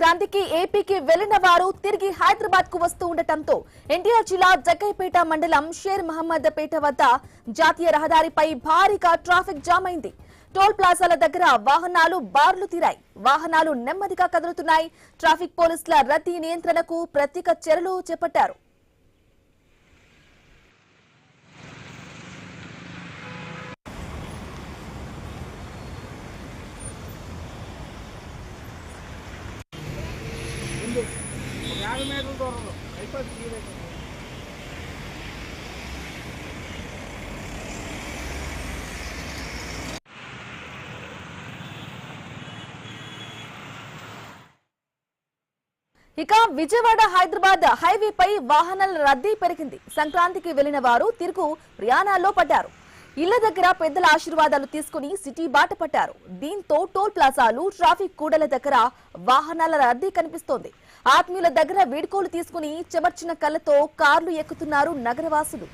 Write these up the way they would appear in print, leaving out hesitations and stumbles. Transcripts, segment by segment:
క్రాంతికి ఏపీకి వెళ్లిన వారు తిరిగి హైదరాబాద్ కు వస్తూ ఉండటంతో ఎన్టీఆర్ జిల్లా జగ్గైపేట మండలం షేర్ మహమ్మద్ పేట వద్ద జాతీయ రహదారిపై భారీగా ట్రాఫిక్ జామ్ అయింది. టోల్ ప్లాజాల దగ్గర వాహనాలు బార్లు తీరాయి. వాహనాలు నెమ్మదిగా కదులుతున్నాయి. ట్రాఫిక్ పోలీసుల రద్దీ నియంత్రణకు ప్రత్యేక చర్యలు చేపట్టారు. ఇక విజయవాడ హైదరాబాద్ హైవేపై వాహనాల రద్దీ పెరిగింది. సంక్రాంతికి వెళ్లిన వారు తిరుగు ప్రయాణాల్లో పడ్డారు. ఇళ్ల దగ్గర పెద్దల ఆశీర్వాదాలు తీసుకుని సిటీ బాట పట్టారు. దీంతో టోల్ ప్లాజాలు, ట్రాఫిక్ కూడల దగ్గర వాహనాల రద్దీ కనిపిస్తోంది. ఆత్మీయుల దగ్గర వీడ్కోలు తీసుకుని చెమర్చిన కళ్లతో కార్లు ఎక్కుతున్నారు నగరవాసులు.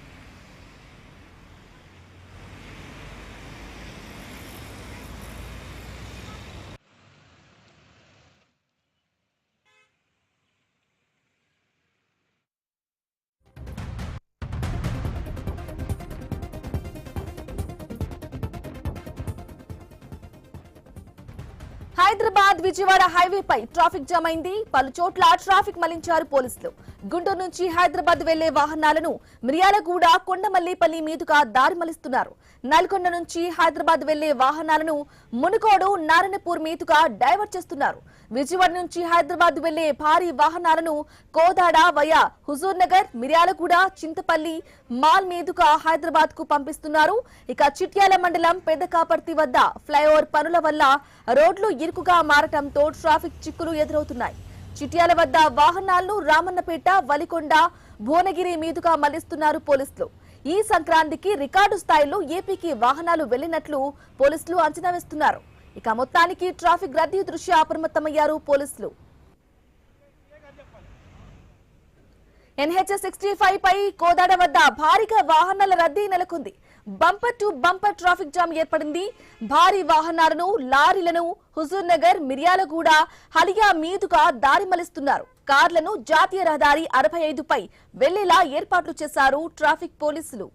హైదరాబాద్ విజయవాడ హైవేపై ట్రాఫిక్ జామ్ అయింది. పలు చోట్ల ట్రాఫిక్ మళ్లించారు పోలీసులు. గుంటూరు నుంచి హైదరాబాద్ వెళ్లే వాహనాలను మిర్యాలగూడ, కొండమల్లిపల్లి మీదుగా దారి మళ్లిస్తున్నారు. నల్గొండ నుంచి హైదరాబాద్ వెళ్లే వాహనాలను మునుగోడు, నారాయణపూర్ మీదుగా డైవర్ట్ చేస్తున్నారు. విజయవాడ నుంచి హైదరాబాద్ వెళ్లే భారీ వాహనాలను కోదాడ వయా హుజూర్ నగర్, మిర్యాలగూడ, చింతపల్లి, మాల్ మీదుగా హైదరాబాద్ కు పంపిస్తున్నారు. ఇక చిట్యాల మండలం పెద్దకాపర్తి వద్ద ఫ్లైఓవర్ పనుల వల్ల రోడ్లు ఇరుకుగా మారటంతో ట్రాఫిక్ చిక్కులు ఎదురవుతున్నాయి. చిట్యాల వద్ద వాహనాలను రామన్నపేట, వలికొండ, భువనగిరి మీదుగా మళ్లిస్తున్నారు పోలీసులు. ఈ సంక్రాంతికి రికార్డు స్థాయిలో ఏపీకి వాహనాలు వెళ్లినట్లు పోలీసులు అంచనా వేస్తున్నారు. ఇక మొత్తానికి ట్రాఫిక్ రద్దీ దృష్ట్యా అప్రమత్తమయ్యారు పోలీసులు. NH 65 పై కోదాడ వద్ద భారీగా వాహనాల రద్దీ నెలకొంది. Bumper to bumper traffic jam ఏర్పడింది. భారీ వాహనాలను, లారీలను హుజూర్ నగర్, మిర్యాలగూడ, హలియా మీదుగా దారి మళ్లిస్తున్నారు. కార్లను జాతీయ రహదారి 65 పై వెళ్లేలా ఏర్పాట్లు చేశారు ట్రాఫిక్ పోలీసులు.